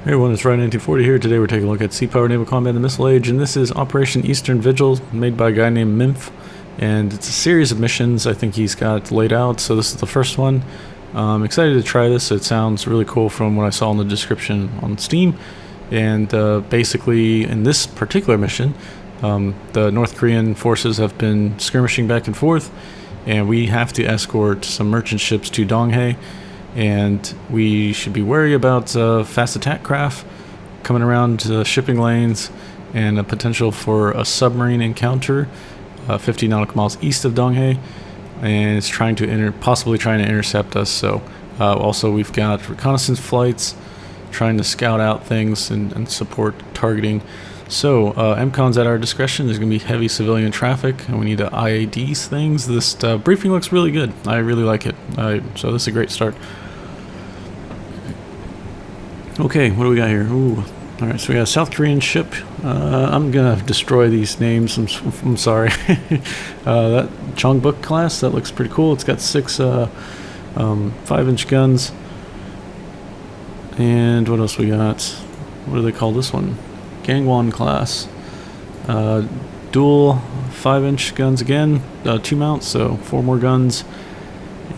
Hey everyone, it's Ryan 1940 here. Today we're taking a look at Sea Power Naval Combat in the Missile Age, and this is Operation Eastern Vigil, made by a guy named Minf, and it's a series of missions I think he's got laid out, so this is the first one. I'm excited to try this. It sounds really cool from what I saw in the description on Steam, and basically in this particular mission, the North Korean forces have been skirmishing back and forth, and we have to escort some merchant ships to Donghae. And we should be wary about fast attack craft coming around shipping lanes and a potential for a submarine encounter 50 nautical miles east of Donghae, and it's trying to possibly trying to intercept us. So also we've got reconnaissance flights trying to scout out things and support targeting. So MCON's at our discretion. There's going to be heavy civilian traffic, and we need to IAD these things. This briefing looks really good. I really like it. So this is a great start. Okay, what do we got here? Ooh, all right. So we got a South Korean ship. I'm gonna destroy these names. I'm sorry. That Chongbuk class. That looks pretty cool. It's got 6 5-inch guns. And what else we got? What do they call this one? Gangwon class. Dual 5-inch guns again. 2 mounts, so 4 more guns.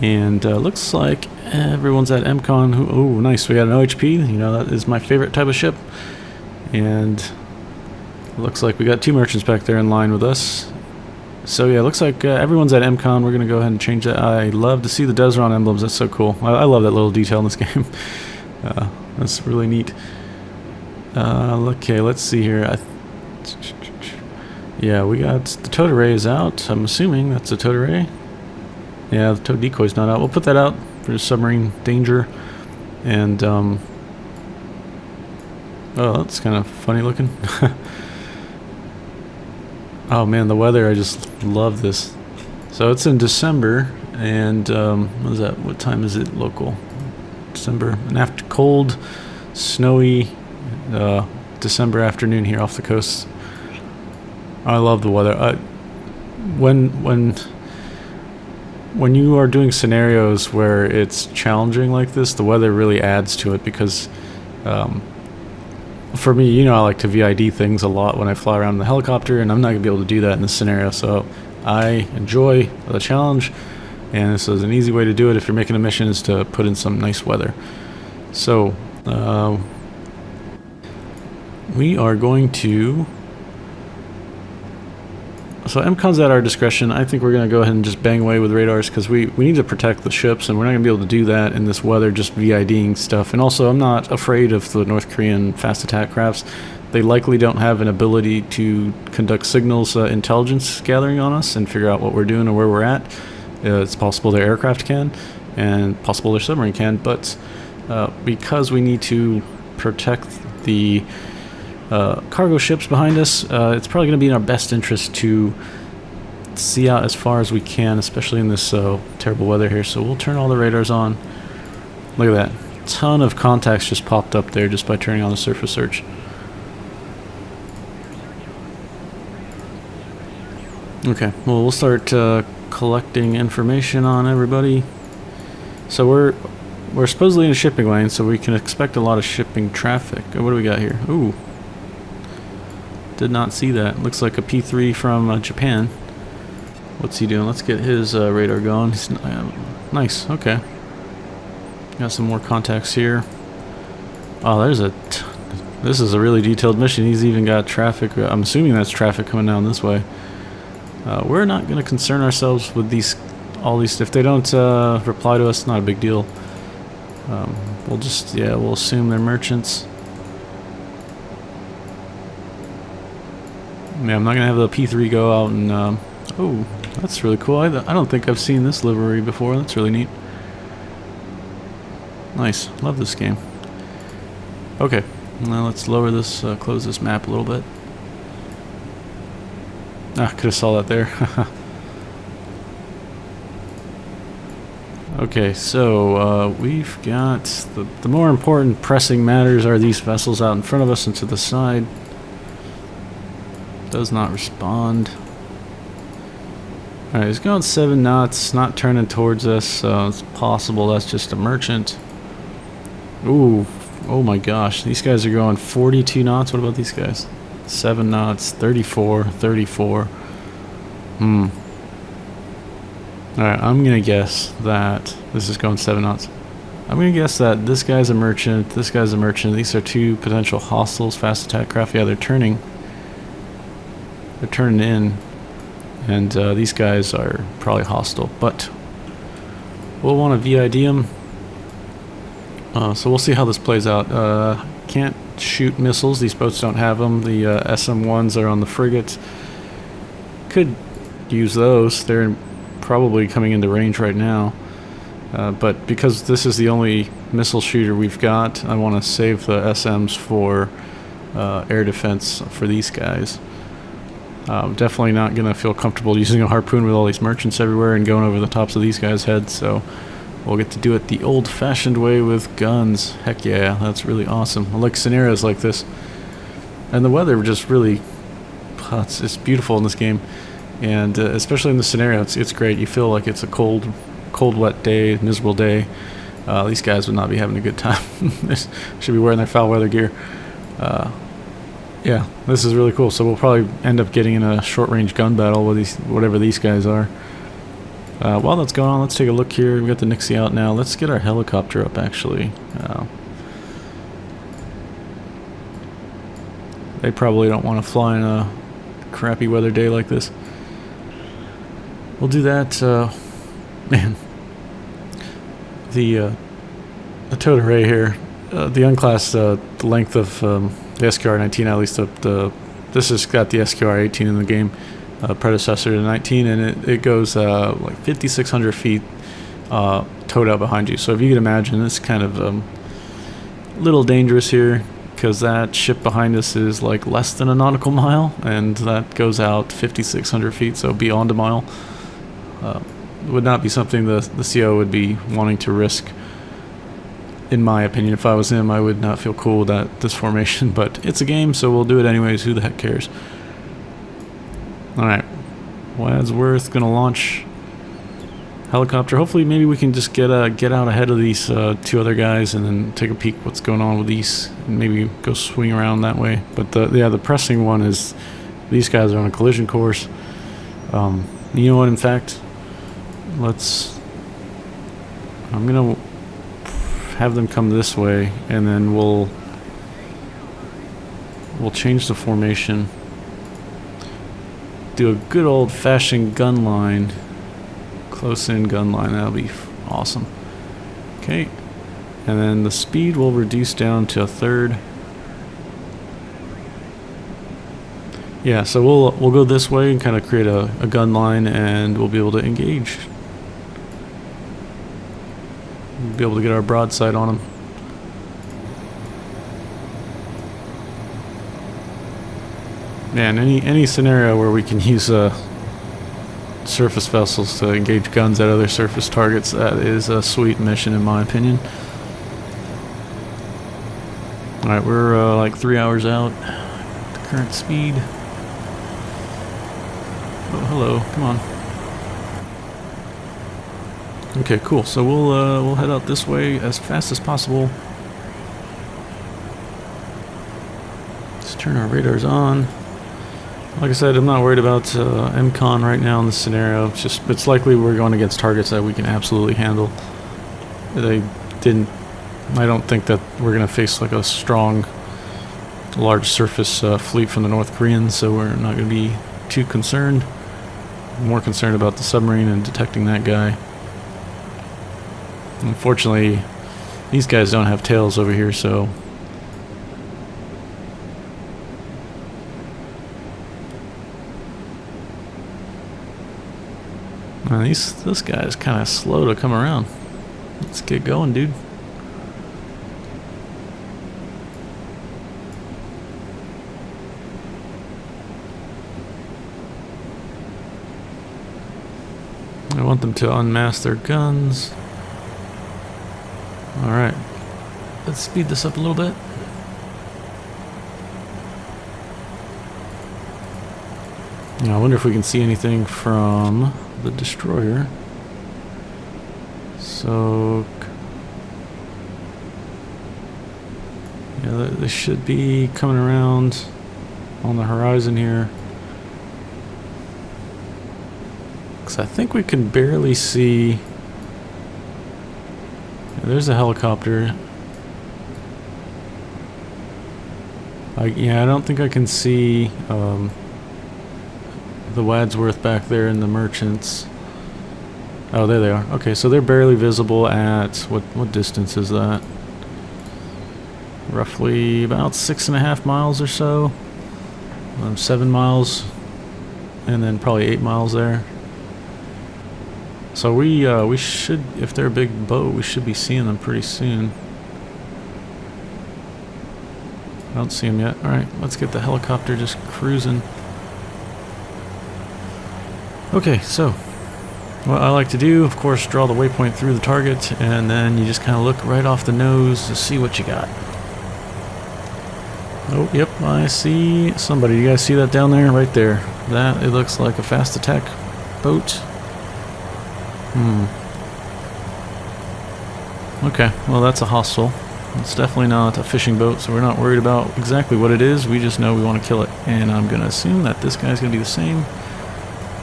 And looks like everyone's at MCON. Oh, nice. We got an OHP. You know, that is my favorite type of ship. And it looks like we got 2 merchants back there in line with us. So yeah, it looks like everyone's at MCON. We're going to go ahead and change that. I love to see the Desron emblems. That's so cool. I love that little detail in this game. That's really neat. Okay, let's see here. Yeah, we got the towed array is out. I'm assuming that's a towed array. Yeah, the towed decoy's not out. We'll put that out for submarine danger. And, oh, that's kind of funny looking. Oh man, the weather, I just love this. So it's in December, and, what is that? What time is it local? December. And after cold, snowy, December afternoon here off the coast. I love the weather. When you are doing scenarios where it's challenging like this, the weather really adds to it, because for me, you know, I like to VID things a lot when I fly around in the helicopter, and I'm not going to be able to do that in this scenario, so I enjoy the challenge, and this is an easy way to do it if you're making a mission, is to put in some nice weather. So we are going to... So MCON's at our discretion. I think we're going to go ahead and just bang away with radars, because we need to protect the ships, and we're not going to be able to do that in this weather, just VIDing stuff. And also, I'm not afraid of the North Korean fast attack crafts. They likely don't have an ability to conduct signals intelligence gathering on us and figure out what we're doing or where we're at. It's possible their aircraft can, and possible their submarine can, but because we need to protect the cargo ships behind us, it's probably going to be in our best interest to see out as far as we can, especially in this terrible weather here. So we'll turn all the radars on. Look at that. Ton of contacts just popped up there just by turning on the surface search. Okay, well, we'll start collecting information on everybody. So we're supposedly in a shipping lane, so we can expect a lot of shipping traffic. What do we got here? Ooh. Did not see that. Looks like a P3 from Japan. What's he doing? Let's get his radar going. Nice. Okay. Got some more contacts here. Oh, there's this is a really detailed mission. He's even got traffic. I'm assuming that's traffic coming down this way. We're not going to concern ourselves with all these. If they don't reply to us, not a big deal. We'll just, yeah, we'll assume they're merchants. Yeah, I'm not going to have the P3 go out and... oh, that's really cool. I don't think I've seen this livery before. That's really neat. Nice. Love this game. Okay. Now let's lower this, close this map a little bit. Ah, could have saw that there. Okay, so we've got... The more important pressing matters are these vessels out in front of us and to the side. Does not respond. Alright, he's going 7 knots, not turning towards us, so it's possible that's just a merchant. Ooh, Oh my gosh, these guys are going 42 knots. What about these guys? 7 knots, 34, 34. Alright, I'm gonna guess that this is going 7 knots. I'm gonna guess that this guy's a merchant, this guy's a merchant. These are two potential hostiles, fast attack craft. Yeah, they're turning. They're turning in. And these guys are probably hostile, but we'll want to VID them. So we'll see how this plays out. Can't shoot missiles. These boats don't have them. The SM-1s are on the frigates. Could use those. They're probably coming into range right now. But because this is the only missile shooter we've got, I want to save the SMs for air defense for these guys. Definitely not going to feel comfortable using a harpoon with all these merchants everywhere and going over the tops of these guys' heads, so we'll get to do it the old-fashioned way with guns. Heck yeah, that's really awesome. I like scenarios like this. And the weather just really, it's beautiful in this game. And especially in the scenario, it's great. You feel like it's a cold, wet day, miserable day. These guys would not be having a good time. They should be wearing their foul weather gear. Yeah, this is really cool. So we'll probably end up getting in a short-range gun battle with these, whatever these guys are. While that's going on, let's take a look here. We've got the Nixie out now. Let's get our helicopter up, actually. They probably don't want to fly in a crappy weather day like this. We'll do that. Man, the towed array here, the unclassed, the length of the SQR-19, at least this has got the SQR-18 in the game, predecessor to 19, and it goes like 5,600 feet towed out behind you. So if you can imagine, it's kind of a little dangerous here, because that ship behind us is like less than a nautical mile, and that goes out 5,600 feet, so beyond a mile. Would not be something the CO would be wanting to risk. In my opinion, if I was him, I would not feel cool with this formation, but it's a game, so we'll do it anyways. Who the heck cares? Alright, Wadsworth gonna launch helicopter. Hopefully, maybe we can just get out ahead of these two other guys and then take a peek what's going on with these, and maybe go swing around that way. But the pressing one is these guys are on a collision course. You know what? In fact, I'm gonna have them come this way, and then we'll change the formation. Do a good old-fashioned gun line, close-in gun line. That'll be awesome. Okay, and then the speed will reduce down to 1/3. Yeah, so we'll go this way and kind of create a gun line, and we'll be able to engage. We'll be able to get our broadside on them. Man, any scenario where we can use surface vessels to engage guns at other surface targets, that is a sweet mission in my opinion. Alright, we're like 3 hours out. The current speed. Oh, hello, come on. Okay, cool. So we'll head out this way as fast as possible. Let's turn our radars on. Like I said, I'm not worried about MCON right now in this scenario. It's likely we're going against targets that we can absolutely handle. I don't think that we're going to face like a strong, large surface fleet from the North Koreans, so we're not going to be too concerned. I'm more concerned about the submarine and detecting that guy. Unfortunately, these guys don't have tails over here, so this guy is kind of slow to come around. Let's get going, dude. I want them to unmask their guns. Alright, let's speed this up a little bit. Now, I wonder if we can see anything from the destroyer. So Yeah, they should be coming around on the horizon here. Because I think we can barely see. Yeah, there's a helicopter. Yeah, I don't think I can see the Wadsworth back there in the merchants. Oh, there they are. Okay, so they're barely visible at what distance is that? Roughly about 6.5 miles or so. 7 miles, and then probably 8 miles there. So we should, if they're a big boat, we should be seeing them pretty soon. I don't see them yet. All right, let's get the helicopter just cruising. Okay, so what I like to do, of course, draw the waypoint through the target, and then you just kind of look right off the nose to see what you got. Oh, yep, I see somebody. You guys see that down there? Right there. That, it looks like a fast attack boat. Okay, well, that's a hostile. It's definitely not a fishing boat, so we're not worried about exactly what it is. We just know we want to kill it. And I'm going to assume that this guy's going to be the same.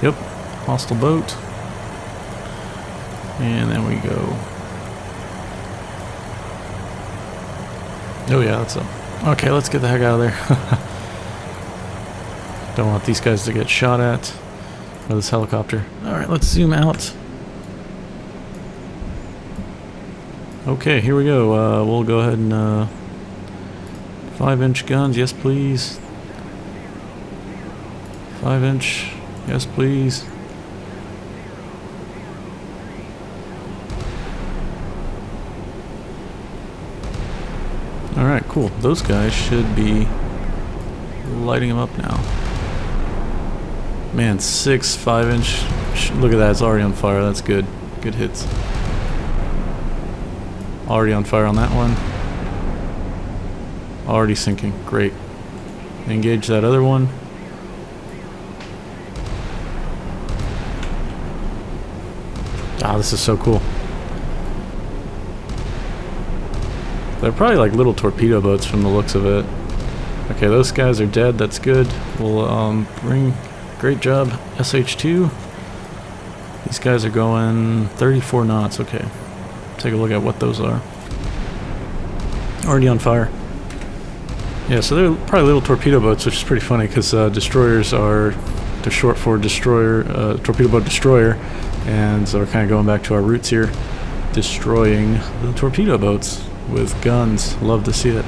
Yep, hostile boat. And then we go. Oh yeah, that's a... Okay, let's get the heck out of there. Don't want these guys to get shot at by this helicopter. Alright, let's zoom out. Okay, here we go. We'll go ahead and 5-inch guns, yes please. 5-inch, yes please. Alright, cool. Those guys should be lighting them up now. Man, 6 5-inch. Look at that, it's already on fire. That's good. Good hits. Already on fire on that one. Already sinking. Great. Engage that other one. Ah, this is so cool. They're probably like little torpedo boats from the looks of it. Okay, those guys are dead. That's good. We'll bring... Great job, SH2. These guys are going 34 knots. Okay. Take a look at what those are. Already on fire. Yeah, so they're probably little torpedo boats, which is pretty funny because destroyers are... They're short for destroyer, torpedo boat destroyer. And so we're kind of going back to our roots here. Destroying the torpedo boats with guns. Love to see it.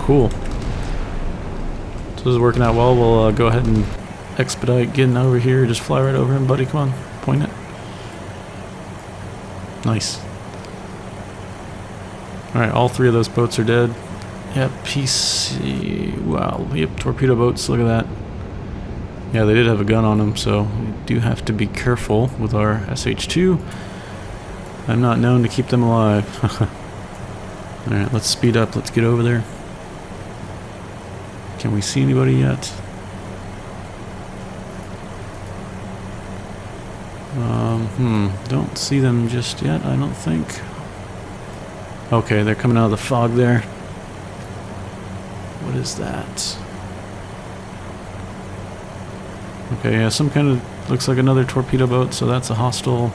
Cool. So this is working out well. We'll go ahead and expedite getting over here. Just fly right over him, buddy. Come on. Point it. Nice. Alright, all 3 of those boats are dead. Yep, PC. Wow. Yep, torpedo boats. Look at that. Yeah, they did have a gun on them, so we do have to be careful with our SH2. I'm not known to keep them alive. Alright, let's speed up. Let's get over there. Can we see anybody yet? Don't see them just yet, I don't think. Okay, they're coming out of the fog there. What is that? Okay, yeah, some kind of... Looks like another torpedo boat, so that's a hostile.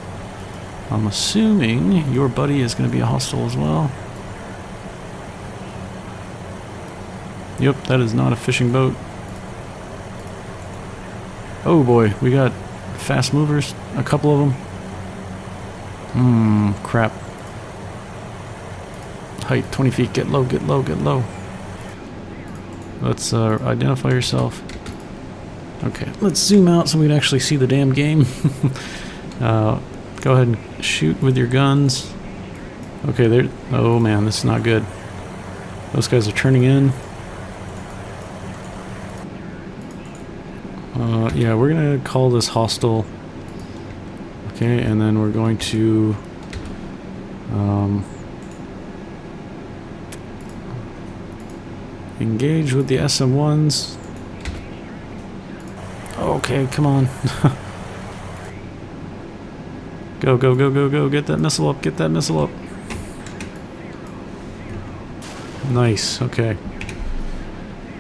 I'm assuming your buddy is going to be a hostile as well. Yep, that is not a fishing boat. Oh boy, we got fast movers, a couple of them. Crap. Height 20 feet, get low, get low, get low. Let's identify yourself. Okay, let's zoom out so we can actually see the damn game. Go ahead and shoot with your guns. Okay, there. Oh man, this is not good. Those guys are turning in. Yeah, we're gonna call this hostile. Okay, and then we're going to engage with the SM1s. Okay, come on. Go, go, go, go, go. Get that missile up, get that missile up. Nice, okay.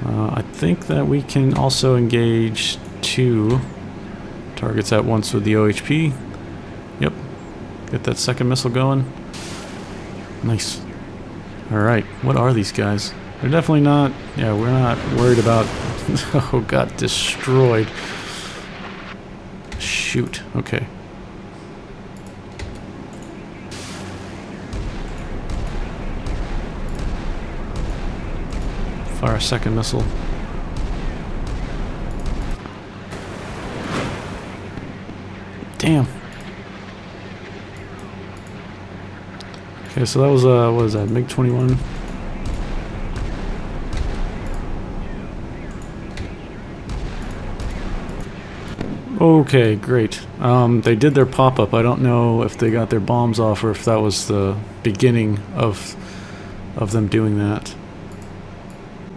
I think that we can also engage 2 targets at once with the OHP. Yep. Get that second missile going. Nice. Alright, what are these guys? They're definitely not... Yeah, we're not worried about... Oh, got destroyed. Shoot, okay. Fire a second missile. Damn. Okay, so that was what was that, MiG-21? Okay, great. They did their pop-up. I don't know if they got their bombs off or if that was the beginning of them doing that.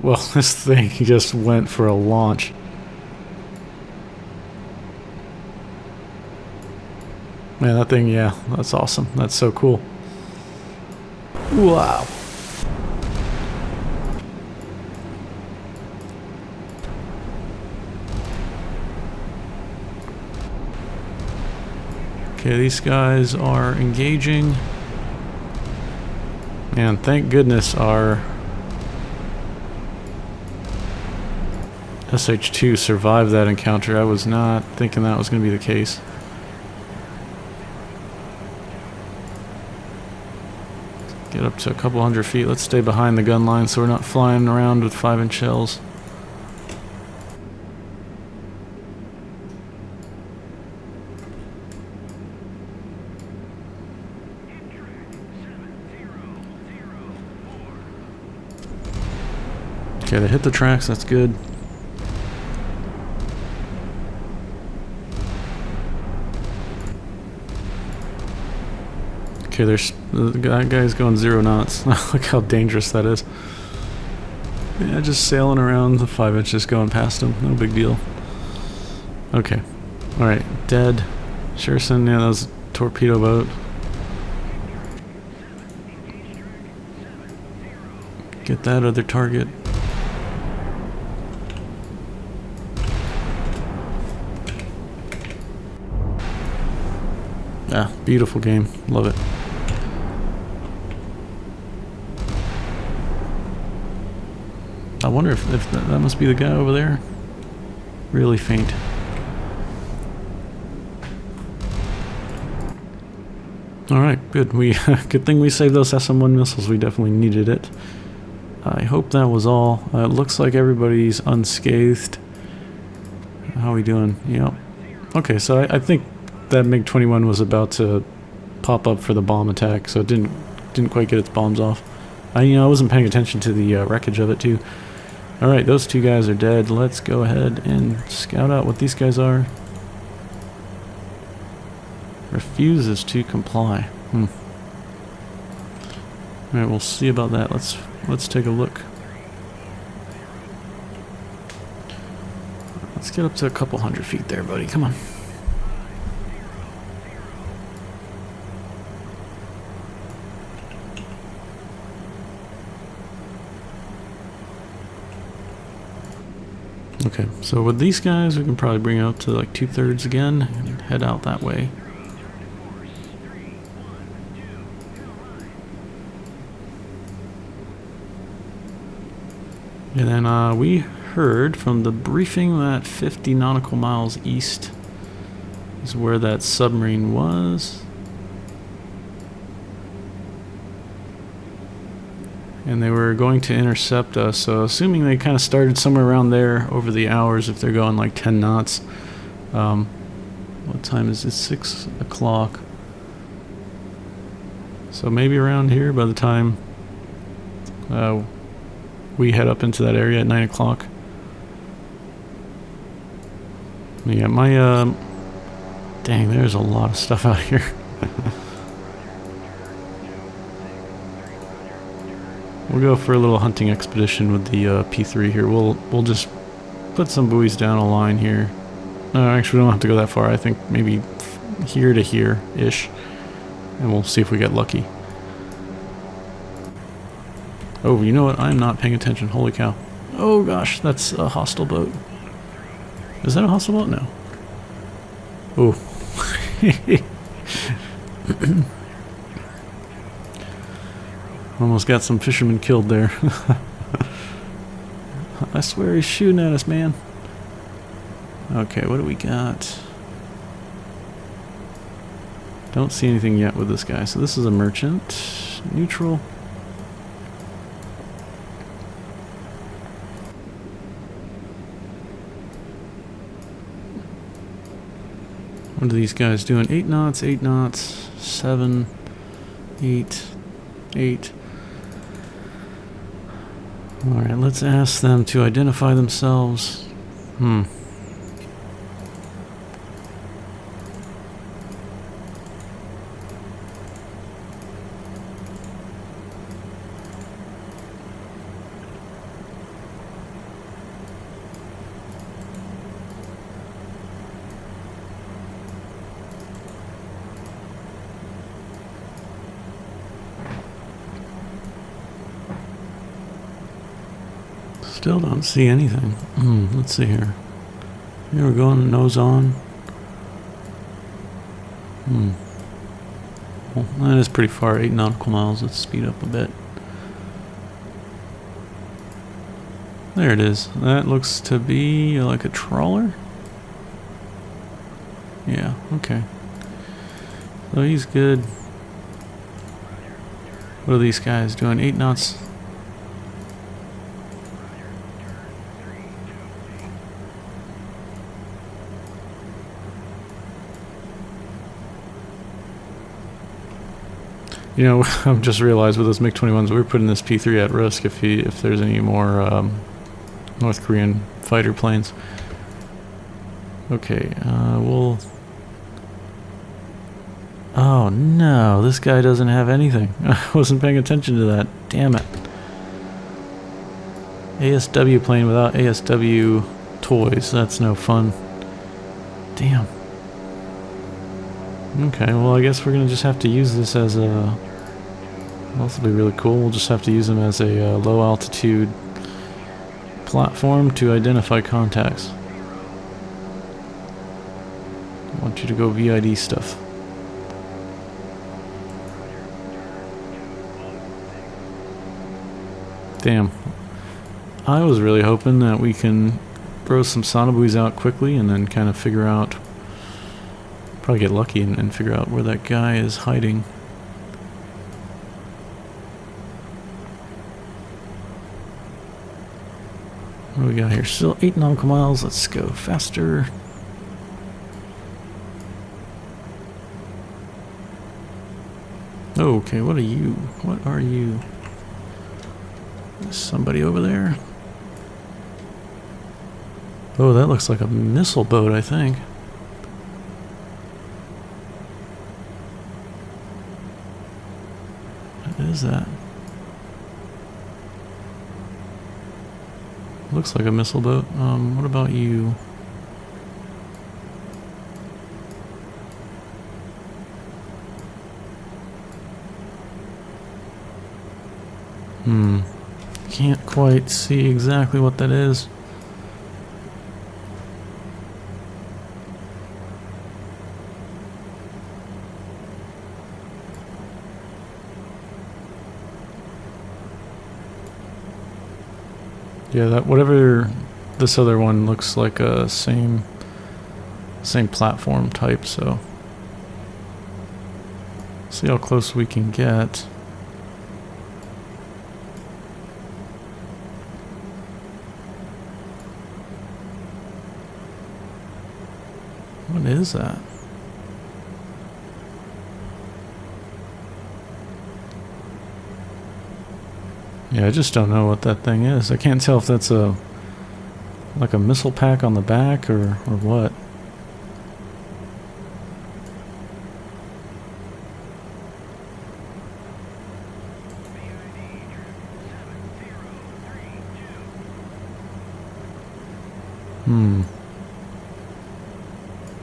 Well, this thing just went for a launch. Man, that thing, yeah, that's awesome. That's so cool. Wow. Okay, these guys are engaging. And thank goodness our SH-2 survived that encounter. I was not thinking that was going to be the case. Get up to a couple hundred feet. Let's stay behind the gun line so we're not flying around with 5-inch shells. Okay, they hit the tracks, that's good. Okay, there's the guy's going 0 knots. Look how dangerous that is. Yeah, just sailing around the 5 inches going past him. No big deal. Okay. Alright, dead. Sherson, yeah, that was a torpedo boat. Get that other target. Ah, beautiful game. Love it. I wonder if that must be the guy over there. Really faint. Alright, good. Good thing we saved those SM-1 missiles. We definitely needed it. I hope that was all. It looks like everybody's unscathed. How are we doing? Yep. Okay, so I think that MiG-21 was about to pop up for the bomb attack, so it didn't quite get its bombs off. I wasn't paying attention to the wreckage of it too. Alright, those 2 guys are dead. Let's go ahead and scout out what these guys are. Refuses to comply. Alright, we'll see about that. Let's take a look. Let's get up to a couple hundred feet there, buddy. Come on. Okay, so with these guys, we can probably bring it up to like 2/3 again and head out that way. And then we heard from the briefing that 50 nautical miles east is where that submarine was. And they were going to intercept us, so assuming they kind of started somewhere around there over the hours, if they're going like 10 knots. What time is it? 6 o'clock. So maybe around here by the time we head up into that area at 9 o'clock. Yeah, my dang, there's a lot of stuff out here. We'll go for a little hunting expedition with the P3 here. We'll just put some buoys down a line here. No, actually we don't have to go that far. I think maybe here to here-ish. And we'll see if we get lucky. Oh, you know what? I'm not paying attention. Holy cow. Oh gosh, that's a hostile boat. Is that a hostile boat? No. Oh. Almost got some fishermen killed there. I swear he's shooting at us, man. Okay, what do we got? Don't see anything yet with this guy. So this is a merchant. Neutral. What are these guys doing? 8 knots, 8 knots, 7, 8, 8. Alright, let's ask them to identify themselves. Still don't see anything. Let's see here. Here we're going, nose on. Well, that is pretty far, 8 nautical miles. Let's speed up a bit. There it is. That looks to be like a trawler. Yeah, okay. So he's good. What are these guys doing? 8 knots. You know, I've just realized with those MiG-21s, we're putting this P-3 at risk if there's any more North Korean fighter planes. Okay, we'll... Oh no, this guy doesn't have anything. I wasn't paying attention to that. Damn it. ASW plane without ASW toys. That's no fun. Damn. Okay, well I guess we're gonna just have to use this as a... Well, this will be really cool. We'll just have to use them as a low altitude platform to identify contacts. I want you to go VID stuff. Damn. I was really hoping that we can throw some sonobuoys out quickly and then kind of figure out... Probably get lucky and figure out where that guy is hiding. What do we got here? Still 8 nautical miles. Let's go faster. Okay, what are you? What are you? There's somebody over there. Oh, that looks like a missile boat, I think. What is that? Looks like a missile boat. What about you? Can't quite see exactly what that is. Yeah, that whatever this other one looks like a same platform type, so see how close we can get. What is that? Yeah, I just don't know what that thing is. I can't tell if that's like a missile pack on the back or what.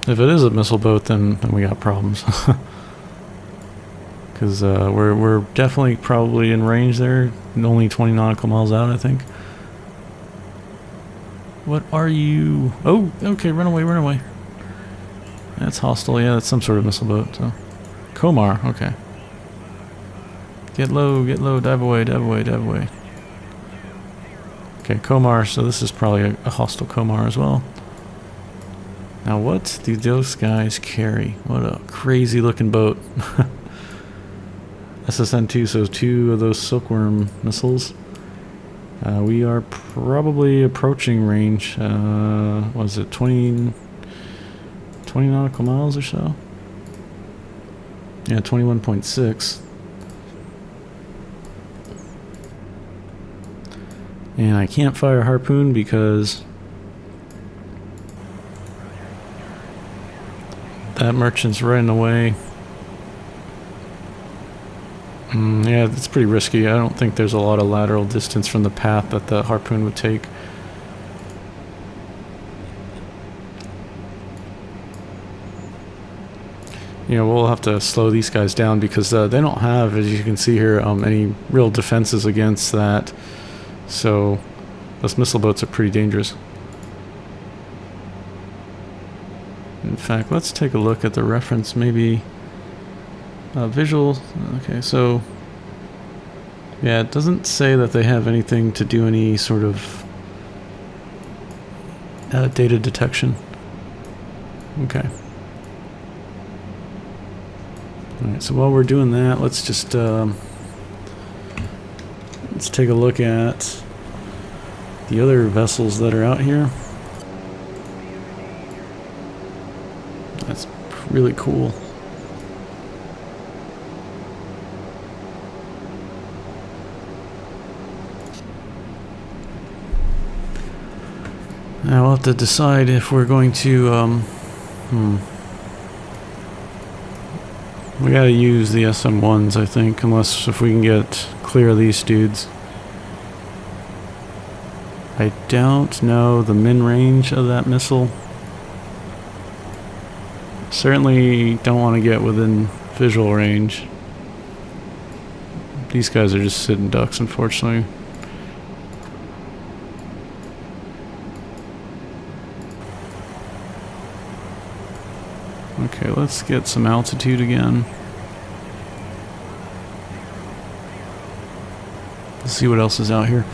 If it is a missile boat, then we got problems. because we're definitely probably in range there. Only 20 nautical miles out, I think. What are you? Oh, okay, run away, run away. That's hostile. Yeah, that's some sort of missile boat. So, Komar. Okay. Get low, dive away, dive away, dive away. Okay, Komar. So this is probably a hostile Komar as well. Now, what do those guys carry? What a crazy looking boat. SSN-2, so 2 of those silkworm missiles. We are probably approaching range. What is it, 20 nautical miles or so? Yeah, 21.6. And I can't fire harpoon because that merchant's right in the way. Yeah, it's pretty risky. I don't think there's a lot of lateral distance from the path that the harpoon would take. You know, we'll have to slow these guys down because they don't have, as you can see here, any real defenses against that. So those missile boats are pretty dangerous. In fact, let's take a look at the reference, maybe visual. Okay, so yeah, it doesn't say that they have anything to do any sort of data detection. Okay. Alright, so while we're doing that, let's just let's take a look at the other vessels that are out here. That's really cool. Now we'll have to decide if we're going to, we gotta use the SM-1s, I think, unless if we can get clear of these dudes. I don't know the min range of that missile. Certainly don't want to get within visual range. These guys are just sitting ducks, unfortunately. Okay, let's get some altitude again. Let's see what else is out here.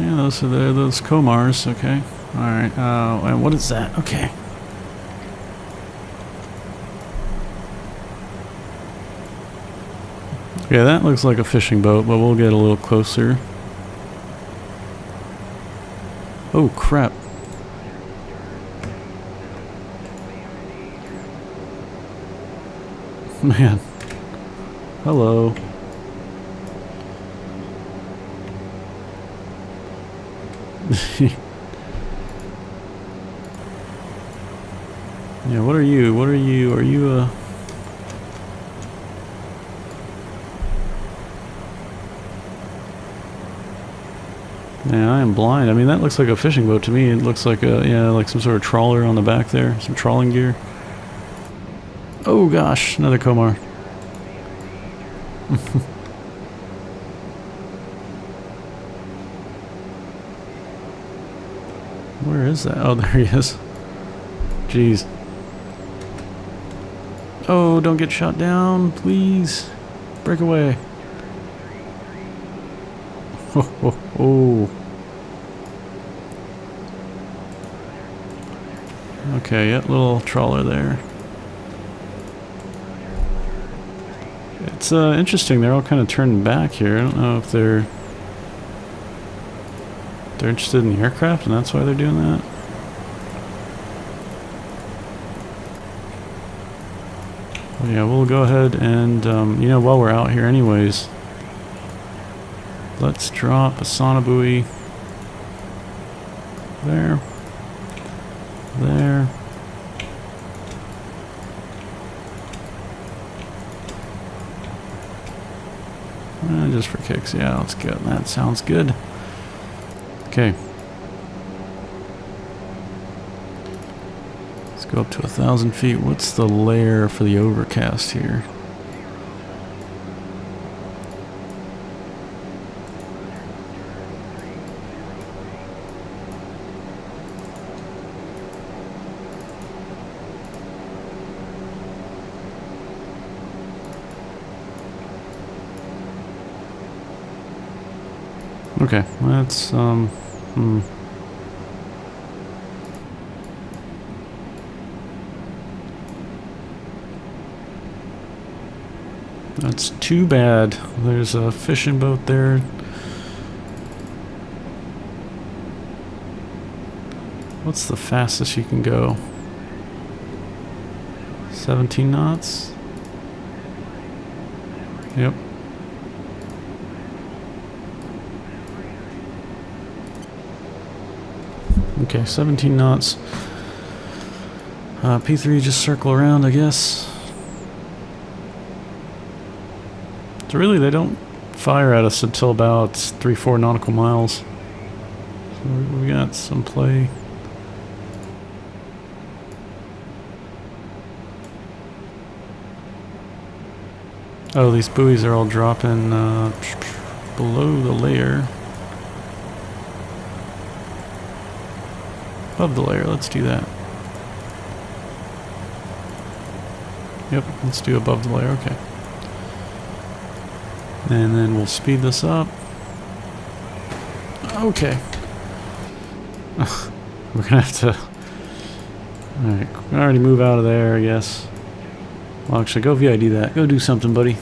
Yeah, those are those Komars, okay. Alright, and what is that? Okay. Yeah, that looks like a fishing boat, but we'll get a little closer. Oh, crap. Man. Hello. Yeah, what are you? What are you? Are you a... Yeah, I am blind. I mean, that looks like a fishing boat to me. It looks like a, yeah, like some sort of trawler on the back there. Some trawling gear. Oh gosh, another Komar. Where is that? Oh, there he is. Jeez. Oh, don't get shot down, please. Break away. Oh, oh, oh. Okay, yeah, little trawler there. It's interesting, they're all kind of turning back here. I don't know if they're interested in the aircraft and that's why they're doing that. Well, yeah, we'll go ahead and, you know, while we're out here anyways, let's drop a sonobuoy there, there. just for kicks. Yeah, let's go. That sounds good. Okay. Let's go up to 1,000 feet. What's the layer for the overcast here? Okay, that's, That's too bad. There's a fishing boat there. What's the fastest you can go? 17 knots? Yep. Okay, 17 knots. P3 just circle around, I guess. So really, they don't fire at us until about 3-4 nautical miles. So we got some play. Oh, these buoys are all dropping below the layer. Above the layer, let's do that. Yep, let's do above the layer, okay. And then we'll speed this up. Okay. We're gonna have to... Alright, we already move out of there, I guess. Well, actually, go VID that. Go do something, buddy.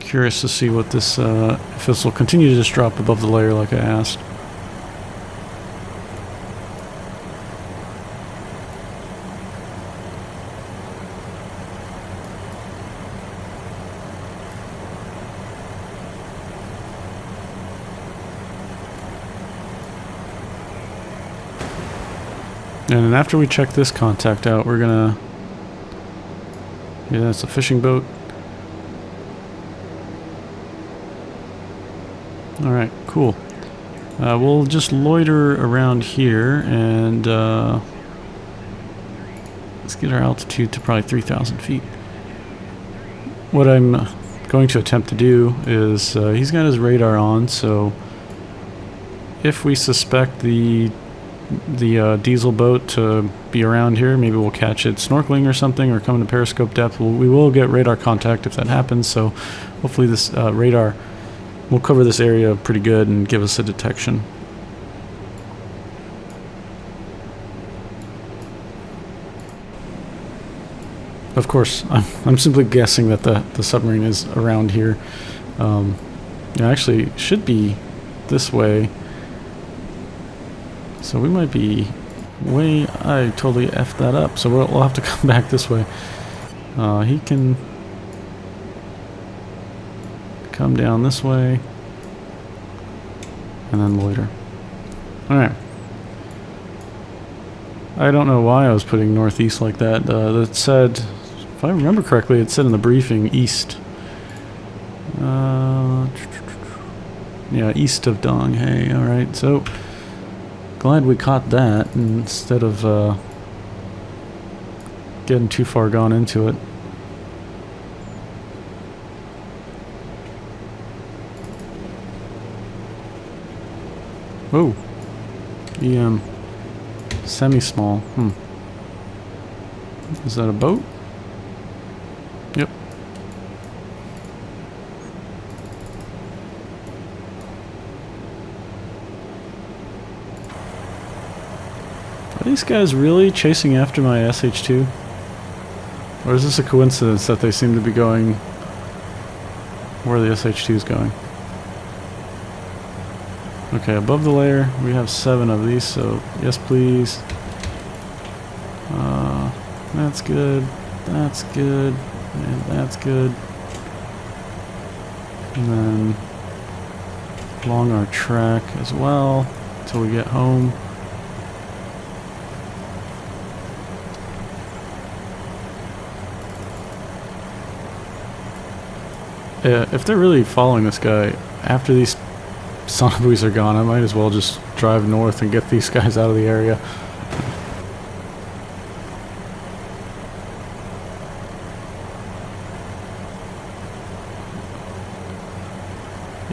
Curious to see what this, if this will continue to just drop above the layer like I asked. And then after we check this contact out, we're gonna... Yeah, that's a fishing boat. Alright, cool. We'll just loiter around here and let's get our altitude to probably 3,000 feet. What I'm going to attempt to do is, he's got his radar on, so if we suspect the diesel boat to be around here, maybe we'll catch it snorkeling or something, or coming to periscope depth. We will get radar contact if that happens, so hopefully this radar will cover this area pretty good and give us a detection. Of course, I'm simply guessing that the submarine is around here. It actually should be this way. So we might be way... I totally effed that up, so we'll have to come back this way. He can come down this way and then loiter. Alright. I don't know why I was putting northeast like that. That said, if I remember correctly, it said in the briefing east. Yeah, east of Donghae. Alright, so... glad we caught that instead of getting too far gone into it. Oh, EM semi-small. Is that a boat? Yep. Are these guys really chasing after my SH2? Or is this a coincidence that they seem to be going where the SH2 is going? Okay, above the layer, we have 7 of these, so yes please. That's good, that's good, and that's good. And then along our track as well, until we get home. If they're really following this guy, after these sonobuoys are gone, I might as well just drive north and get these guys out of the area.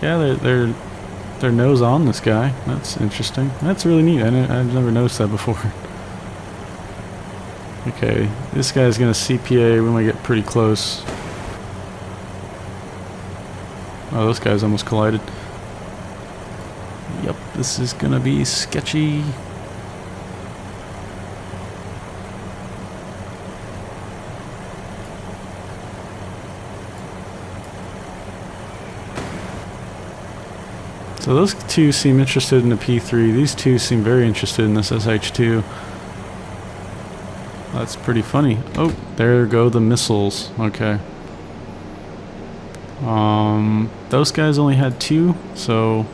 Yeah, they're nose on this guy. That's interesting. That's really neat. I've never noticed that before. Okay, this guy's gonna CPA. We might get pretty close. Oh, those guys almost collided. Yep, this is gonna be sketchy. So those two seem interested in the P3. These two seem very interested in this SH2. That's pretty funny. Oh, there go the missiles. Okay. Those guys only had 2, so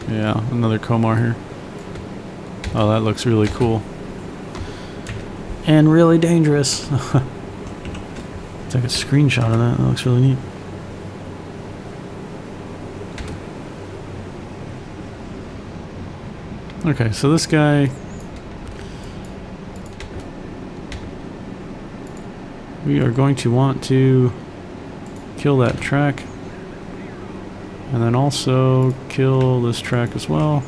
yeah, another Komar here. Oh, that looks really cool. And really dangerous. Take a screenshot of that. That looks really neat. Okay, so this guy, we are going to want to kill that track and then also kill this track as well.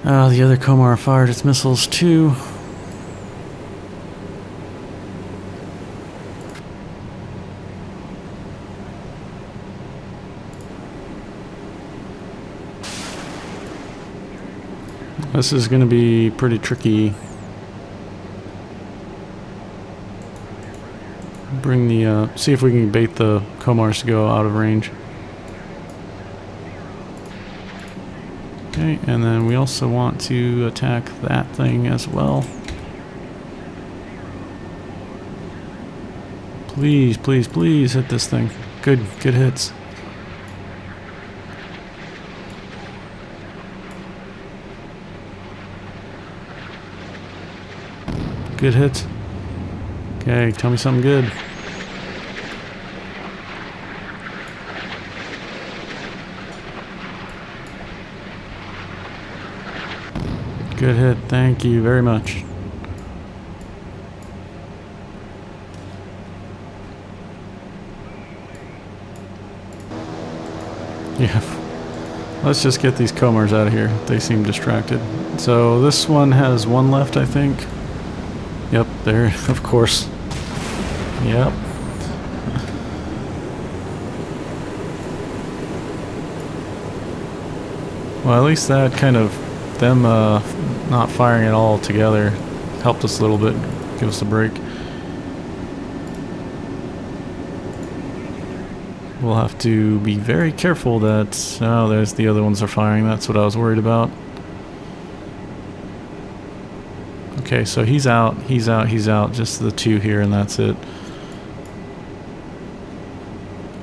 The other Komar fired its missiles too. This is going to be pretty tricky. Bring the, see if we can bait the Komars to go out of range. Okay, and then we also want to attack that thing as well. Please, please, please hit this thing. Good hits. Good hits. Okay, tell me something good. Good hit, thank you very much. Yeah, let's just get these Komars out of here. They seem distracted. So this one has 1 left, I think. Yep, there, of course. Yep. Well, at least that kind of, them not firing at all together helped us a little bit, give us a break. We'll have to be very careful that, oh, there's the other ones are firing, that's what I was worried about. Okay, so he's out, just the 2 here and that's it.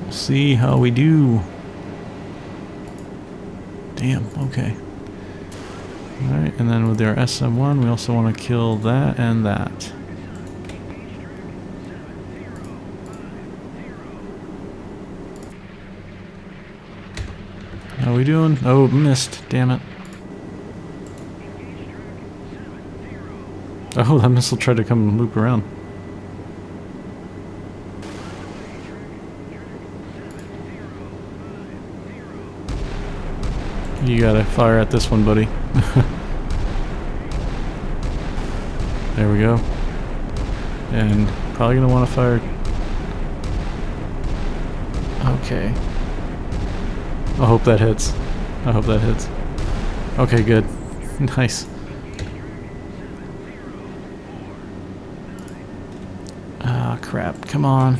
We'll see how we do. Damn, okay. Alright, and then with our SM-1, we also want to kill that and that. How are we doing? Oh, missed, damn it. Oh, that missile tried to come and loop around. You gotta fire at this one, buddy. There we go. And probably gonna want to fire. Okay. I hope that hits. I hope that hits. Okay, good. Nice. Ah, crap. Come on.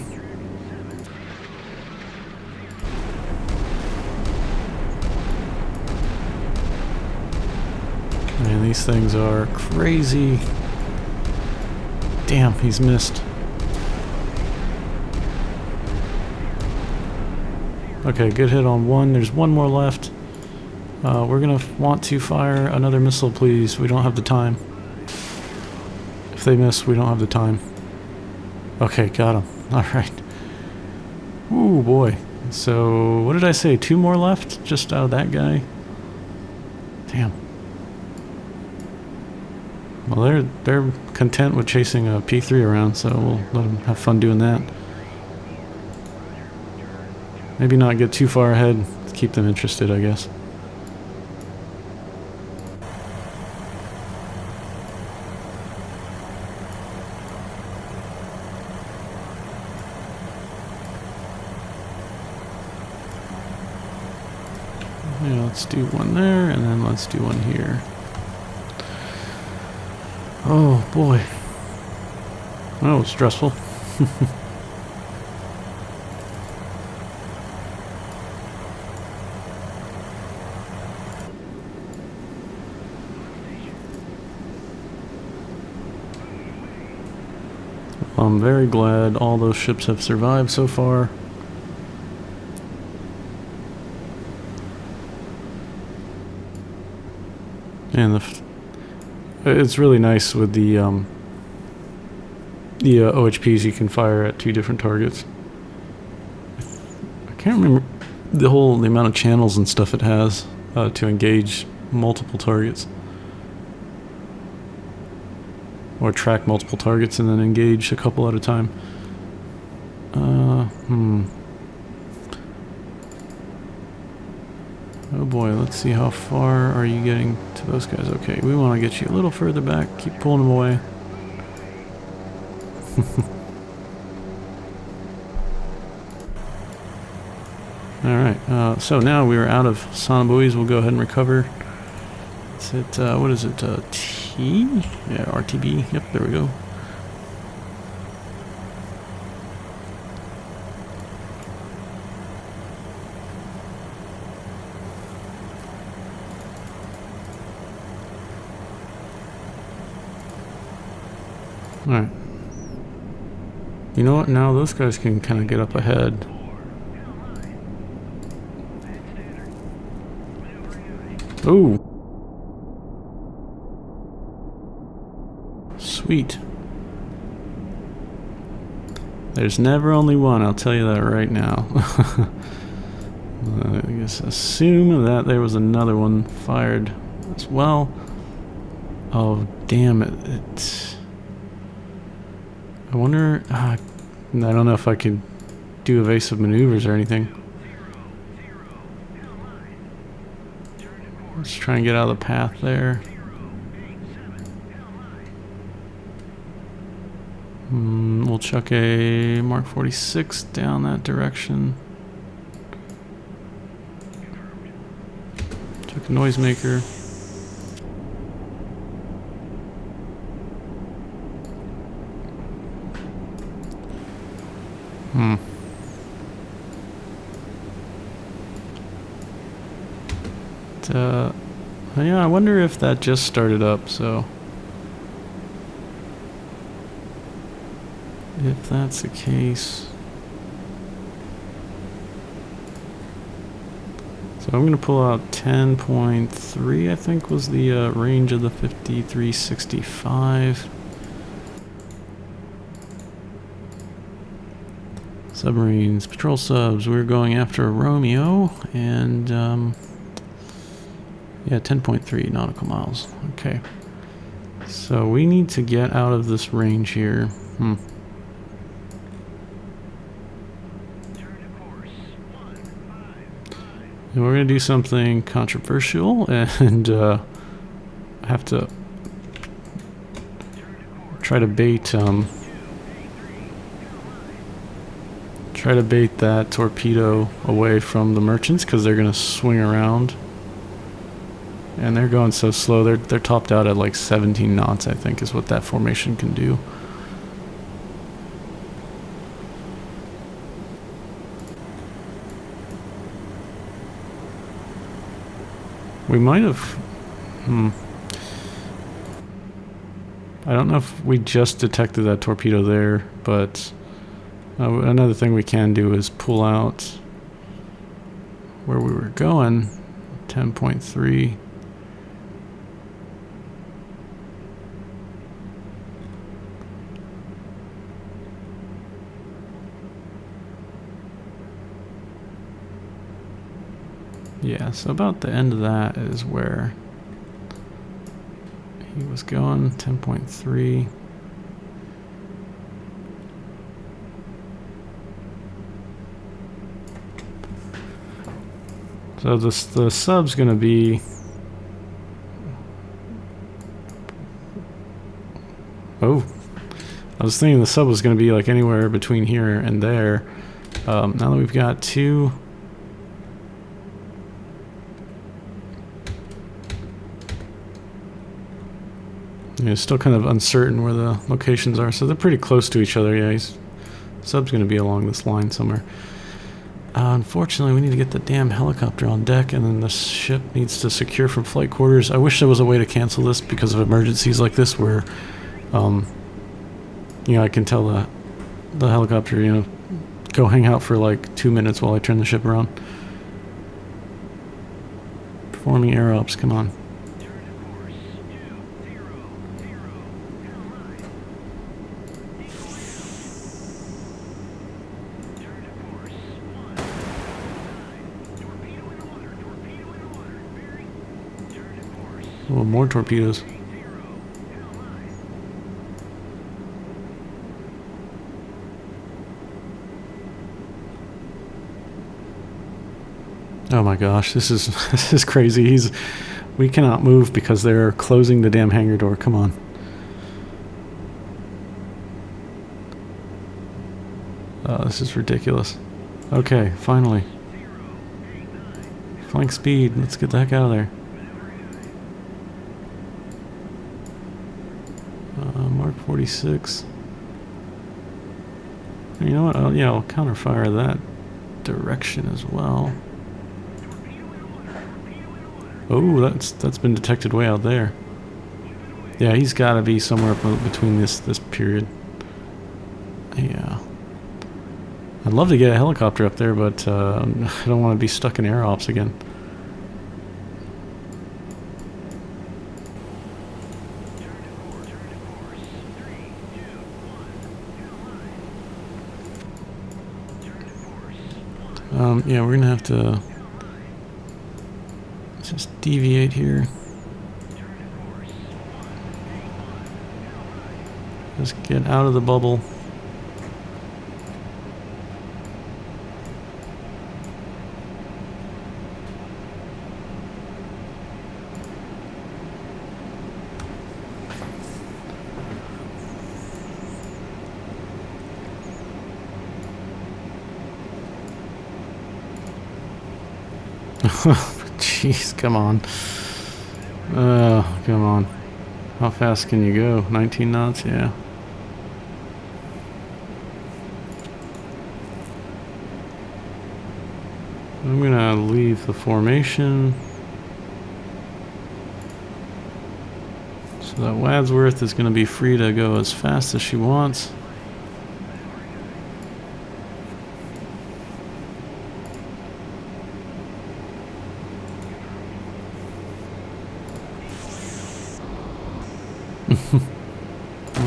Man, these things are crazy. Damn, he's missed. Okay, good hit on 1. There's 1 more left. We're gonna want to fire another missile, please. We don't have the time. If they miss, we don't have the time. Okay, got him. Alright. Ooh, boy. So, what did I say? 2 more left? Just out of that guy? Damn. Well, they're content with chasing a P3 around, so we'll let them have fun doing that. Maybe not get too far ahead. Keep them interested, I guess. Yeah, let's do one there, and then let's do one here. Oh boy. That was stressful. I'm very glad all those ships have survived so far. And it's really nice with the OHPs you can fire at 2 different targets. I can't remember the amount of channels and stuff it has to engage multiple targets. Or track multiple targets and then engage a couple at a time. Oh boy, let's see how far are you getting to those guys. Okay, we want to get you a little further back. Keep pulling them away. Alright, so now we are out of sonobuoys. We'll go ahead and recover. Is it, what is it, T? Yeah, RTB. Yep, there we go. Alright. You know what? Now those guys can kind of get up ahead. Ooh. Sweet. There's never only one, I'll tell you that right now. I guess assume that there was another one fired as well. Oh, damn it. I wonder... I don't know if I could do evasive maneuvers or anything. Let's try and get out of the path there. We'll chuck a Mark 46 down that direction. Chuck a noisemaker. Yeah, I wonder if that just started up, so... If that's the case... So I'm going to pull out 10.3, I think was the range of the 5365. Submarines, patrol subs, we're going after a Romeo, and yeah, 10.3 nautical miles. Okay. So we need to get out of this range here. And we're going to do something controversial and have to try to bait that torpedo away from the merchants, because they're going to swing around. And they're going so slow, they're topped out at like 17 knots, I think, is what that formation can do. We might have... I don't know if we just detected that torpedo there, but another thing we can do is pull out where we were going 10.3. Yeah, so about the end of that is where he was going, 10.3. So the sub's going to be, oh, I was thinking the sub was going to be like anywhere between here and there. Now that we've got two, it's still kind of uncertain where the locations are, so they're pretty close to each other. Yeah, sub's going to be along this line somewhere. Unfortunately, we need to get the damn helicopter on deck, and then the ship needs to secure from flight quarters. I wish there was a way to cancel this because of emergencies like this where, you know, I can tell the helicopter, you know, go hang out for like 2 minutes while I turn the ship around. Performing air ops, come on. Oh, more torpedoes. Oh my gosh, this is crazy. We cannot move because they're closing the damn hangar door. Come on. Oh, this is ridiculous. Okay, finally. Flank speed. Let's get the heck out of there. Mark 46. You know what? Yeah, I'll counterfire that direction as well. Oh, that's been detected way out there. Yeah, he's got to be somewhere up between this period. Yeah. I'd love to get a helicopter up there, but I don't want to be stuck in air ops again. Yeah, we're gonna have to just deviate here. Just get out of the bubble. Jeez, come on. Come on. How fast can you go? 19 knots? Yeah. I'm gonna leave the formation so that Wadsworth is gonna be free to go as fast as she wants.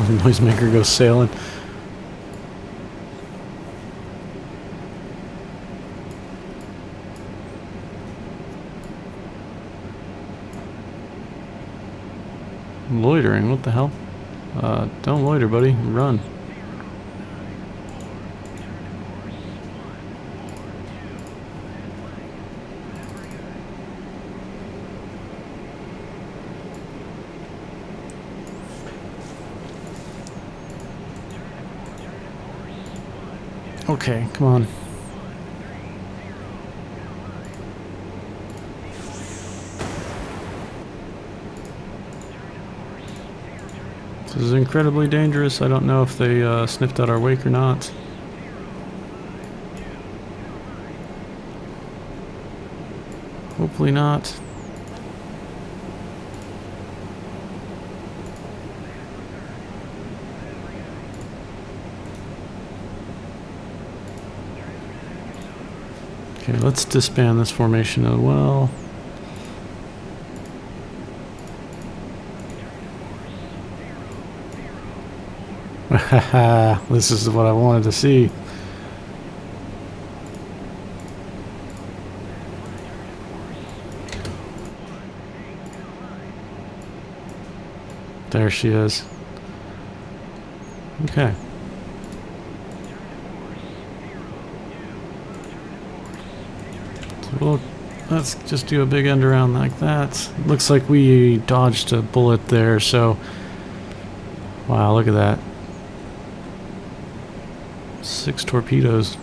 The noisemaker goes sailing. Loitering, what the hell? Don't loiter, buddy. Run. Okay, come on. This is incredibly dangerous. I don't know if they sniffed out our wake or not. Hopefully not. Okay, let's disband this formation as well. This is what I wanted to see. There she is. Okay. So let's just do a big end around like that. Looks like we dodged a bullet there, so... Wow, look at that. 6 torpedoes.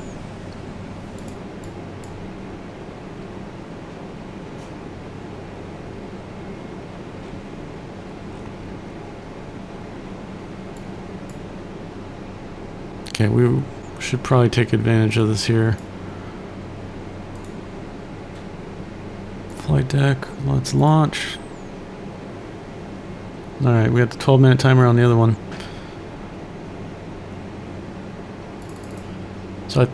Okay, we should probably take advantage of this here. Flight deck, let's launch. Alright, we got the 12-minute timer on the other one. So I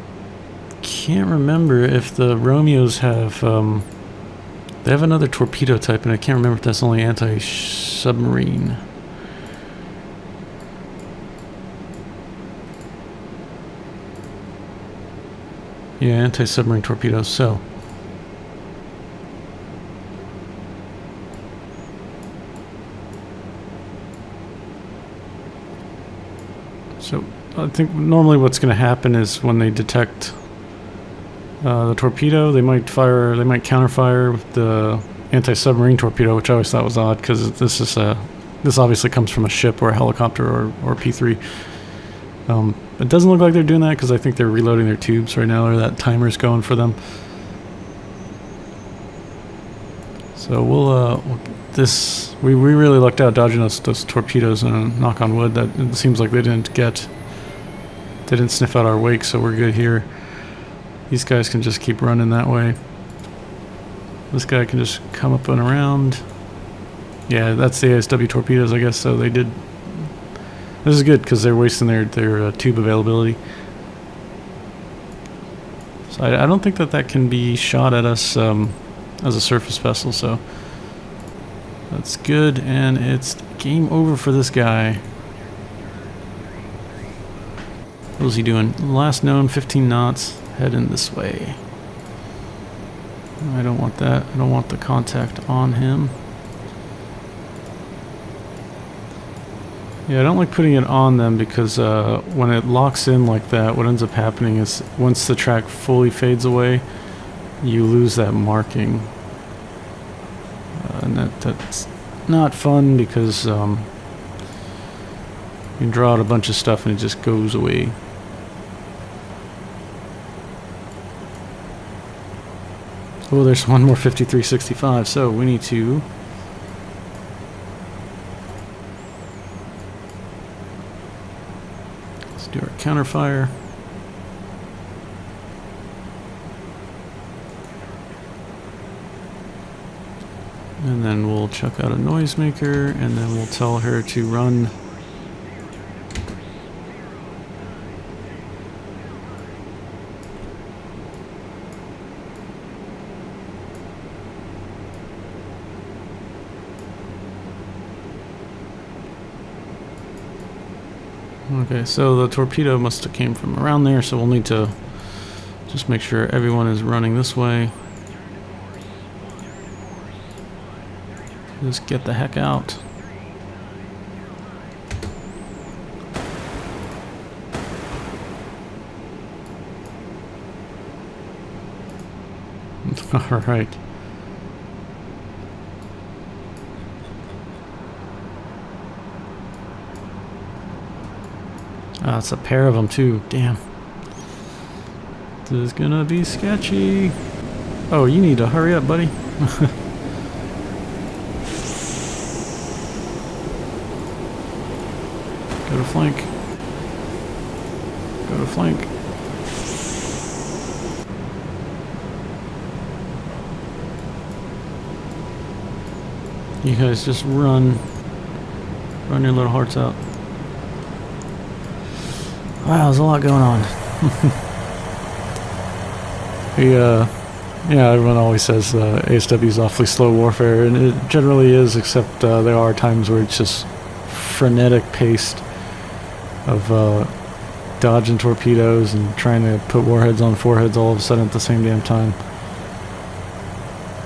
can't remember if the Romeos have, they have another torpedo type, and I can't remember if that's only anti-submarine. Yeah, anti-submarine torpedoes, so. So, I think normally what's going to happen is when they detect the torpedo, they might counterfire with the anti-submarine torpedo, which I always thought was odd, because this obviously comes from a ship or a helicopter or P3. It doesn't look like they're doing that because I think they're reloading their tubes right now, or that timer's going for them. So we really lucked out dodging those torpedoes, and knock on wood that it seems like they didn't sniff out our wake, so we're good here. These guys can just keep running that way. This guy can just come up and around. Yeah, that's the ASW torpedoes, I guess, so they did. This is good because they're wasting their tube availability. So I don't think that can be shot at us as a surface vessel, so that's good, and it's game over for this guy. What was he doing? Last known 15 knots, heading this way. I don't want that. I don't want the contact on him. Yeah, I don't like putting it on them because when it locks in like that, what ends up happening is once the track fully fades away, you lose that marking. And that's not fun because you can draw out a bunch of stuff and it just goes away. Oh, there's one more 5365, so we need to... Let's do our counterfire. And then we'll chuck out a noisemaker, and then we'll tell her to run. Okay, so the torpedo must have came from around there, so we'll need to just make sure everyone is running this way. Just get the heck out. All right. Ah, it's a pair of them too. Damn. This is gonna be sketchy. Oh, you need to hurry up, buddy. Go to flank. Go to flank. You guys just run. Run your little hearts out. Wow, there's a lot going on. Yeah, everyone always says ASW is awfully slow warfare, and it generally is, except there are times where it's just frenetic paced. of dodging torpedoes and trying to put warheads on foreheads all of a sudden at the same damn time.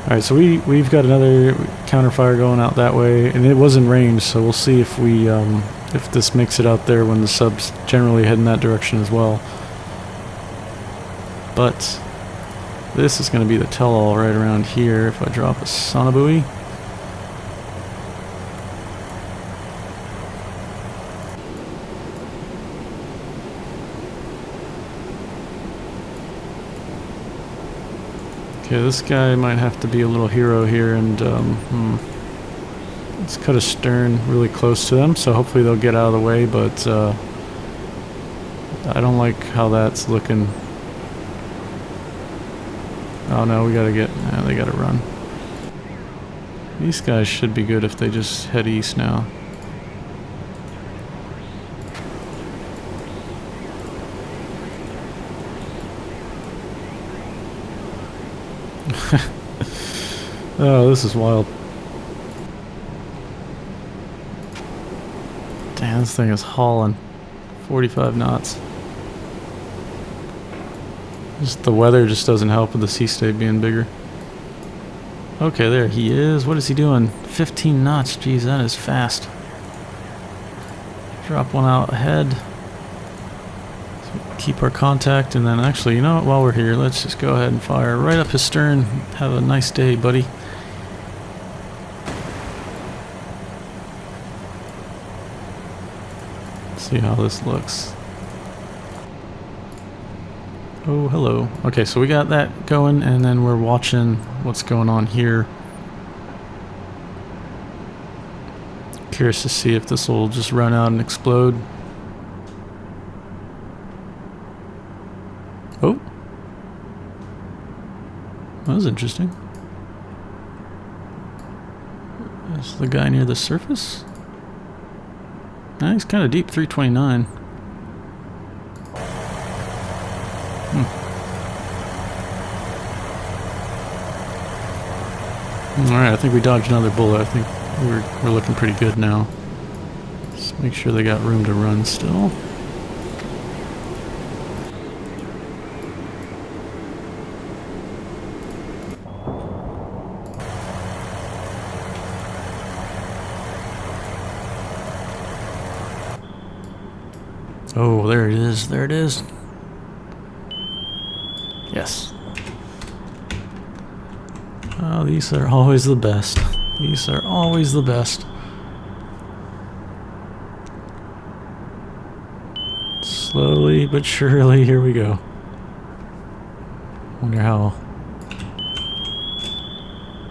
Alright, so we've got another counterfire going out that way, and it was in range, so we'll see if we if this makes it out there when the subs generally head in that direction as well. But this is going to be the tell-all right around here if I drop a sonobuoy. Okay, this guy might have to be a little hero here, and let's cut a stern really close to them, so hopefully they'll get out of the way, but I don't like how that's looking. Oh no, we gotta get, they gotta run. These guys should be good if they just head east now. Oh, this is wild. Damn, this thing is hauling 45 knots. Just the weather just doesn't help with the sea state being bigger. Okay, there he is. What is he doing? 15 knots. Jeez, that is fast. Drop one out ahead. Keep our contact, and then actually, you know what, while we're here, let's just go ahead and fire right up his stern. Have a nice day, buddy. See how this looks. Oh, hello. Okay, so we got that going, and then we're watching what's going on here. Curious to see if this will just run out and explode. Oh. That was interesting. Is the guy near the surface? Nah, he's kind of deep, 329. Alright, I think we dodged another bullet. I think we're looking pretty good now. Just make sure they got room to run still. Oh, there it is. There it is. Yes. Oh, these are always the best. These are always the best. Slowly but surely, here we go. Wonder how...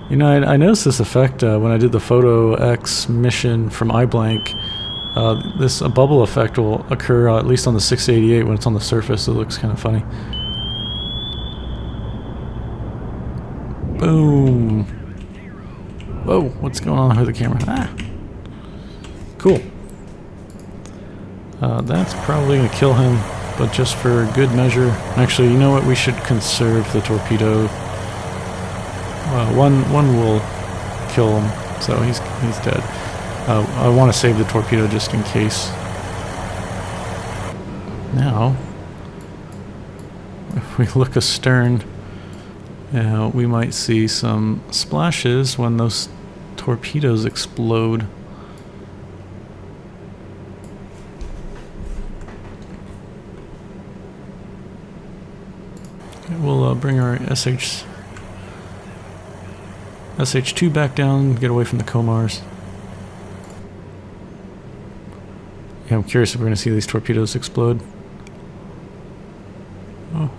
You know, I noticed this effect when I did the Photo X mission from iBlank. A bubble effect will occur at least on the 688 when it's on the surface. It looks kind of funny. Boom. Whoa, what's going on with the camera? Ah. Cool. That's probably going to kill him, but just for good measure. Actually, you know what? We should conserve the torpedo. One will kill him, so he's dead. I want to save the torpedo just in case. Now, if we look astern, we might see some splashes when those torpedoes explode. Okay, we'll bring our SH2 back down, get away from the Comars. Yeah, I'm curious if we're going to see these torpedoes explode. Oh,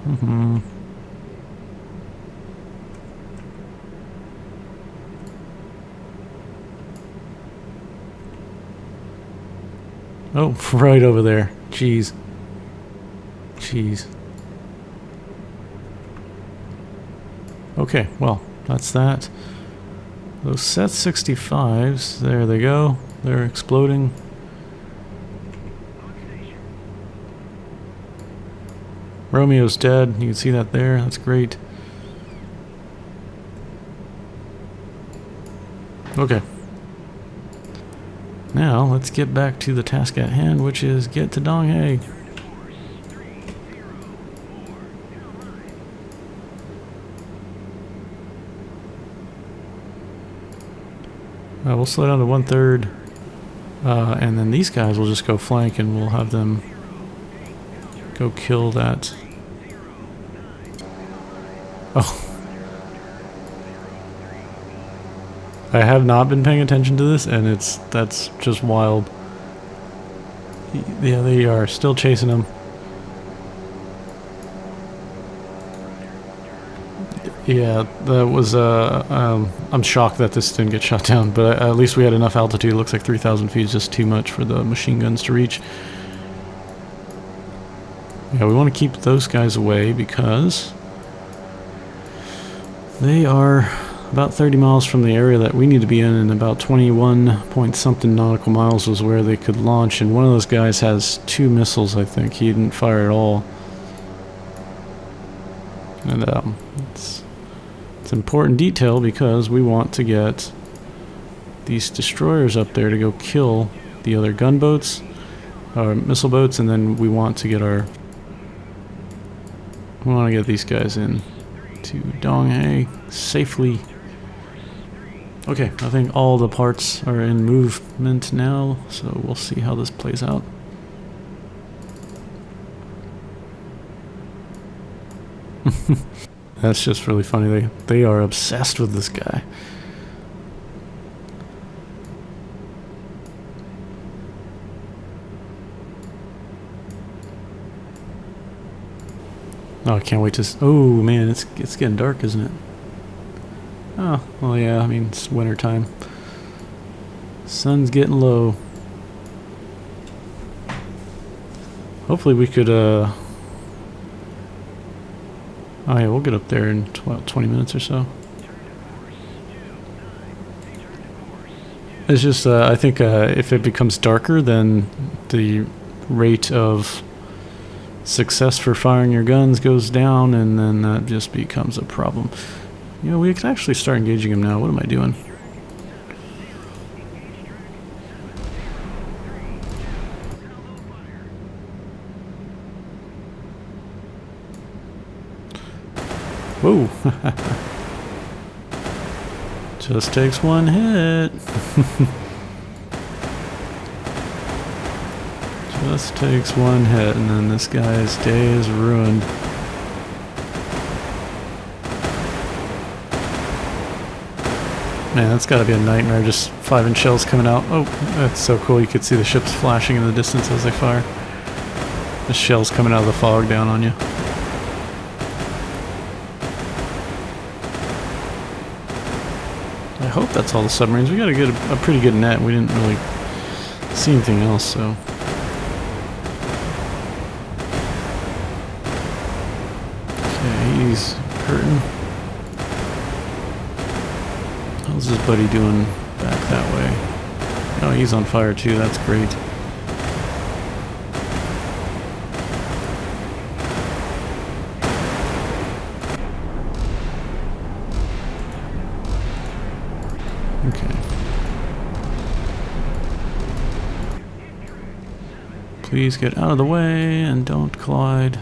Oh, right over there. Jeez. Jeez. Okay, well, that's that. Those Set 65s, there they go. They're exploding. Romeo's dead. You can see that there. That's great. Okay. Now, let's get back to the task at hand, which is get to Donghae. We'll slow down to 1/3. And then these guys will just go flank and we'll have them go kill that. Oh. I have not been paying attention to this, and that's just wild. Yeah, they are still chasing him. Yeah, that was, I'm shocked that this didn't get shot down, but at least we had enough altitude. It looks like 3,000 feet is just too much for the machine guns to reach. Yeah, we want to keep those guys away because they are about 30 miles from the area that we need to be in, and about 21 point something nautical miles was where they could launch, and one of those guys has 2 missiles, I think. He didn't fire at all. And it's important detail because we want to get these destroyers up there to go kill the other gunboats, or missile boats, and then we want to get these guys in to Donghae safely. Okay, I think all the parts are in movement now, so we'll see how this plays out. That's just really funny. They are obsessed with this guy. Oh, I can't wait to... Oh, man, it's getting dark, isn't it? Oh, well, yeah, I mean, it's winter time. Sun's getting low. Hopefully we could, Oh, yeah, we'll get up there in 20 minutes or so. It's just, I think if it becomes darker, then the rate of success for firing your guns goes down, and then that just becomes a problem. You know, we can actually start engaging him now. What am I doing? Whoa! Just takes one hit. Just takes one hit, and then this guy's day is ruined. Man, that's gotta be a nightmare, just 5-inch shells coming out. Oh, that's so cool. You could see the ships flashing in the distance as they fire. The shells coming out of the fog down on you. I hope that's all the submarines. We got to get a pretty good net. We didn't really see anything else, so... Okay, he's hurting. How's his buddy doing back that way? Oh, he's on fire too. That's great. Okay. Please get out of the way and don't collide.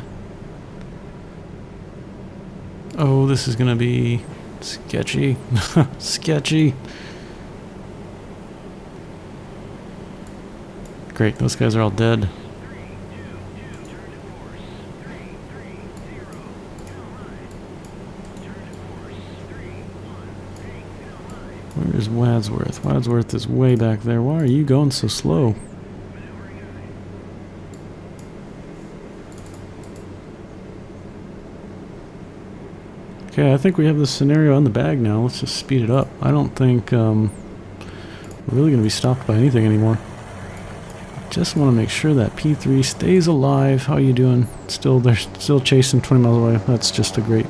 Oh, this is gonna be sketchy. Sketchy. Great, those guys are all dead. Where is Wadsworth? Wadsworth is way back there. Why are you going so slow? Okay, I think we have the scenario in the bag now. Let's just speed it up. I don't think we're really going to be stopped by anything anymore. Just want to make sure that P3 stays alive. How you doing? They're still chasing 20 miles away. That's just a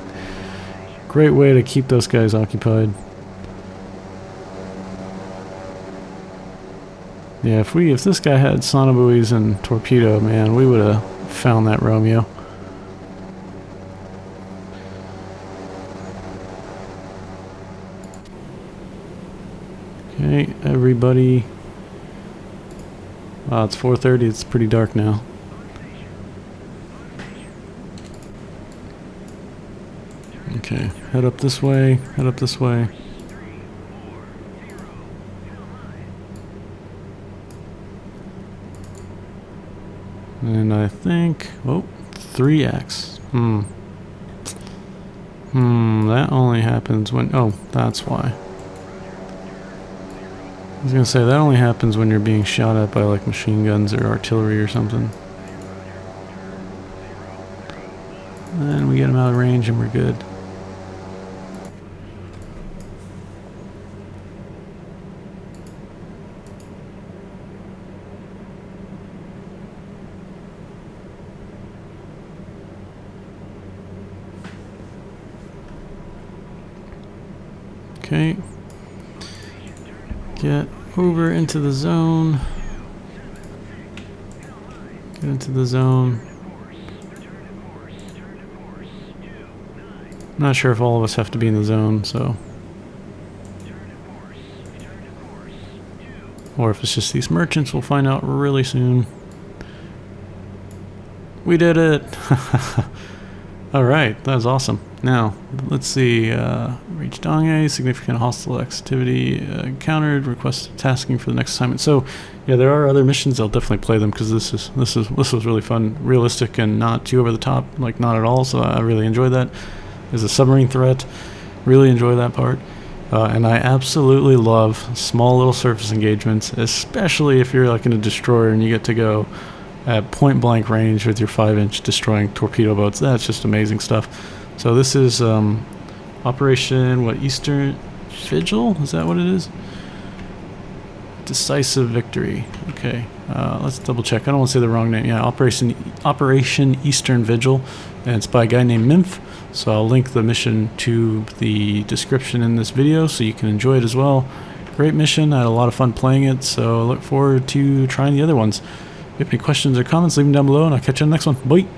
great way to keep those guys occupied. Yeah, if this guy had sonobuoys and torpedo, man, we would have found that Romeo. Okay, everybody Wow, it's 4:30. It's pretty dark now. Okay, head up this way. Head up this way. And I think, oh, 3x. That only happens when, oh, that's why. I was gonna say, that only happens when you're being shot at by like machine guns or artillery or something. And we get them out of range and we're good. Okay. Get over into the zone. Get into the zone. I'm not sure if all of us have to be in the zone, so. Or if it's just these merchants, we'll find out really soon. We did it! Alright, that was awesome. Now, let's see, reach Donghae, significant hostile activity encountered, request tasking for the next assignment. So, yeah, there are other missions. I'll definitely play them because this was really fun, realistic, and not too over the top, like not at all. So I really enjoyed that. There's a submarine threat, really enjoy that part, and I absolutely love small little surface engagements, especially if you're like in a destroyer and you get to go at point blank range with your 5-inch destroying torpedo boats. That's just amazing stuff. So this is Operation, what, Eastern Vigil? Is that what it is? Decisive Victory. Okay, let's double check. I don't want to say the wrong name. Yeah, Operation Eastern Vigil, and it's by a guy named Minf. So I'll link the mission to the description in this video so you can enjoy it as well. Great mission. I had a lot of fun playing it, so I look forward to trying the other ones. If you have any questions or comments, leave them down below, and I'll catch you on the next one. Bye!